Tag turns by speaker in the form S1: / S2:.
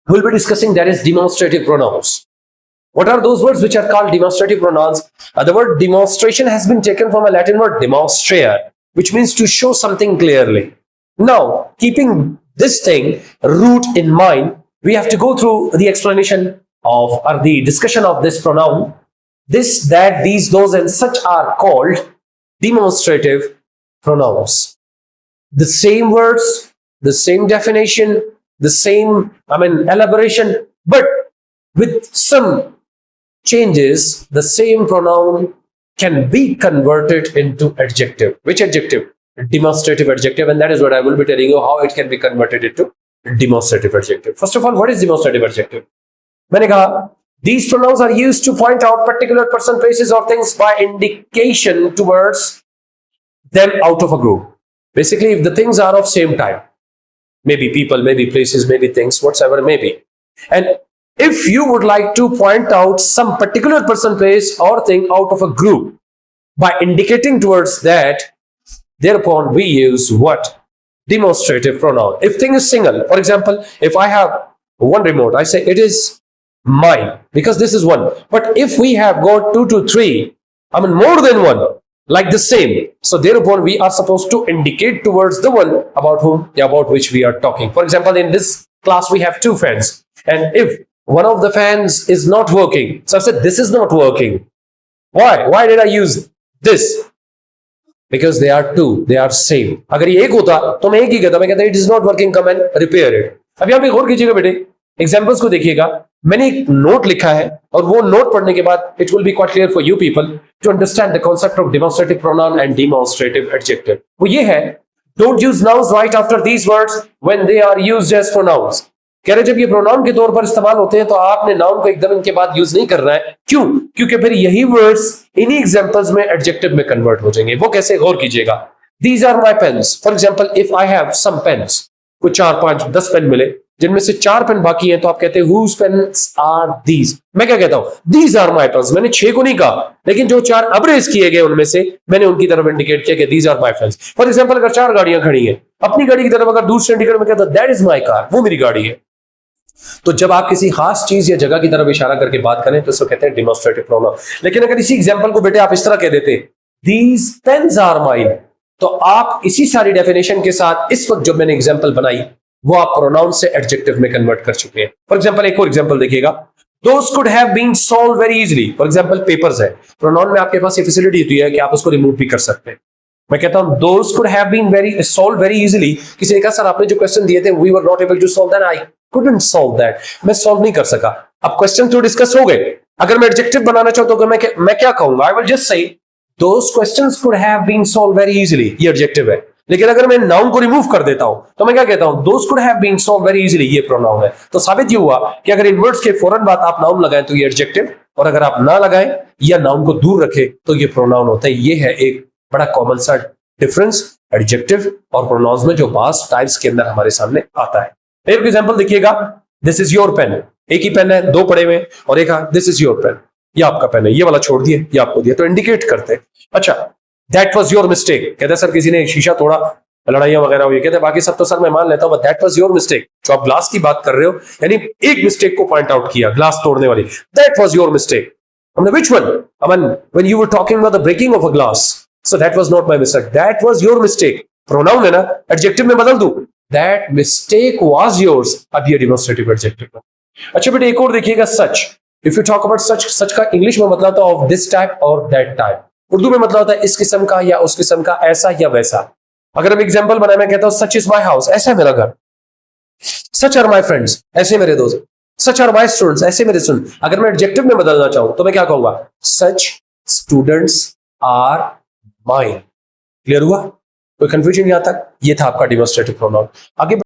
S1: we'll be discussing that is demonstrative pronouns. What are those words which are called demonstrative pronouns? The word demonstration has been taken from a Latin word demonstrare, which means to show something clearly. Now, keeping this thing root in mind, we have to go through the explanation of or the discussion of this pronoun. This, that, these, those, and such are called demonstrative pronouns. The same words, the same definition, the same, elaboration, but with some changes, the same pronoun can be converted into adjective. Which adjective? Demonstrative adjective, and that is what I will be telling you how it can be converted into demonstrative adjective. First of all, what is demonstrative adjective? मैंने कहा, these pronouns are used to point out particular person, places, or things by indication towards them out of a group. Basically, if the things are of same type, maybe people, maybe places, maybe things, whatsoever may be, and if you would like to point out some particular person, place, or thing out of a group by indicating towards that, thereupon we use what? Demonstrative pronoun. If thing is single, for example, if I have one remote, I say it is mine because this is one. But if we have got 2 to 3, more than one, like the same, so thereupon we are supposed to indicate towards the one about which we are talking. For example, in this class we have 2 fans, and if one of the fans is not working, so I said this is not working. Why did I use this? Because they are 2, they are same. अगर ये एक होता तो मैं एक ही कहता, मैं कहता it is not working, come and repair it. अब यहाँ पे गौर कीजिएगा बेटे, एग्जांपल्स को देखिएगा. मैंने एक नोट लिखा है और वो नोट पढ़ने के बाद it will be quite clear for you people to understand the concept of demonstrative pronoun and demonstrative adjective. वो ये है, don't use nouns right after these words when they are used as pronouns. कह रहे जब ये pronoun के तौर पर इस्तेमाल होते हैं तो आपने नाउन को एकदम इनके बाद यूज नहीं करना है. क्यों? क्योंकि फिर यही वर्ड्स इन्हीं एग्जांपल्स में एडजेक्टिव में कन्वर्ट हो जाएंगे. वो कैसे? गौर कीजिएगा. These are my pens. For example, if I have some pens, कुछ 4, 5, 10 पेन मिले, जिनमें से 4 पेन बाकी हैं, तो आप कहते हैं whose pens are these? मैं क्या कहता हूं? These are my pens. मैंने 6 को नहीं कहा, लेकिन जो 4 अबरेज किए गए उनमें से मैंने उनकी तरफ इंडिकेट किया कि these are my pens. For example, अगर 4 गाड़ियां खड़ी हैं, अपनी गाड़ी की तरफ अगर दूसरे इंडिकेटर में कहता that is my car, वो मेरी गाड़ी है. तो जब आप किसी खास चीज या जगह की तरफ इशारा करके बात करें तो इसको कहते हैं डिमॉन्स्ट्रेटिव प्रोनाउन. लेकिन अगर इसी एग्जांपल को बेटे आप इस तरह कह देते these pens are mine, तो आप इसी सारी डेफिनेशन के साथ इस वक्त जो मैंने एग्जांपल बनाई वो आप प्रोनाउन से एडजेक्टिव में कन्वर्ट कर चुके हैं. फॉर एग्जांपल, एक और एग्जांपल देखिएगा. those could have been solved very easily. For example, papers है, प्रोनाउन में आपके पास ये फैसिलिटी होती है कि आप उसको रिमूव भी कर सकते हैं. मैं कहता हूं those could have been solved very easily. किसी ने कहा सर आपने जो क्वेश्चन दिए थे we were not able to solve that, I couldn't solve that. मैं सॉल्व नहीं कर सका. अब क्वेश्चन तो डिस्कस हो गए. अगर मैं एडजेक्टिव बनाना चाहता हूं तो मैं क्या कहूंगा? I will just say those questions could have been solved very easily. ये एडजेक्टिव है. लेकिन अगर मैं नाउन को रिमूव कर देता हूं तो मैं क्या कहता हूं? those could have been solved very easily. ये प्रोनाउन है. तो साबित ये हुआ कि अगर इन वर्ड्स के फौरन बाद आप नाउन लगाएं तो ये एडजेक्टिव, और अगर आप ना लगाएं या नाउन को दूर रखें तो ये प्रोनाउन होता है. ये है एक बड़ा कॉमन सा डिफरेंस एडजेक्टिव और प्रोनाउंस में जो बास टाइप्स के अंदर हमारे सामने आता है. एक एग्जांपल देखिएगा. This is your pen. एक ही पेन है, 2 पड़े हुए, और एक दिस इज योर पेन. ये आपका पेन है, ये वाला छोड़ दिए, ये आपको दिया, तो इंडिकेट करते हैं. अच्छा, दैट वाज योर मिस्टेक. कहते सर किसी ने शीशा तोड़ा, लड़ाइयां वगैरह हुई. कहते बाकी सब तो सर मैं मान लेता हूं, दैट वाज योर मिस्टेक. जो आप ग्लास की बात कर रहे हो, यानी एक मिस्टेक को पॉइंट आउट किया, ग्लास तोड़ने वाली. That was your mistake. Which one? When you were talking about the breaking of a glass, so that was not my mistake, that was your mistake. Pronoun है ना, adjective में बदल दूं, that mistake was yours. अब ये demonstrative adjective है. अच्छा बेटे, एक और देखिएगा, such. If you talk about such का इंग्लिश में मतलब होता है of this type or that type. Urdu में मतलब होता है इस किस्म का या उस किस्म का, ऐसा या वैसा. अगर हम एग्जांपल बनाए, मैं कहता हूं सच इज माय हाउस, ऐसा है मेरा घर. सच आर माय फ्रेंड्स, ऐसे मेरे दोस्त. सच आर माय स्टूडेंट्स, ऐसे मेरे स्टूडेंट. अगर मैं एडजेक्टिव में बदलना चाहूं तो मैं क्या कहूंगा? Such students are mine. Clear हुआ? कोई कंफ्यूजन यहां तक? ये था आपका डिमॉन्स्ट्रेटिव प्रोनाउन. आगे